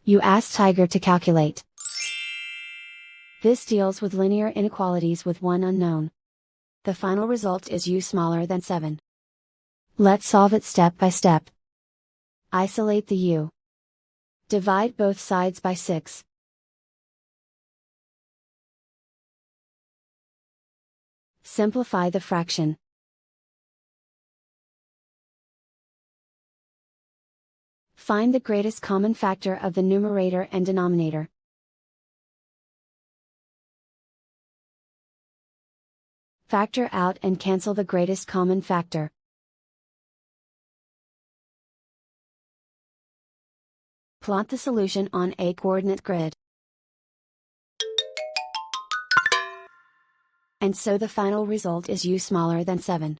You ask Tiger to calculate. This deals with linear inequalities with one unknown. The final result is u smaller than 7. Let's solve it step by step. Isolate the u. Divide both sides by 6. Simplify the fraction. Find the greatest common factor of the numerator and denominator. Factor out and cancel the greatest common factor. Plot the solution on a coordinate grid. And so the final result is u smaller than 7.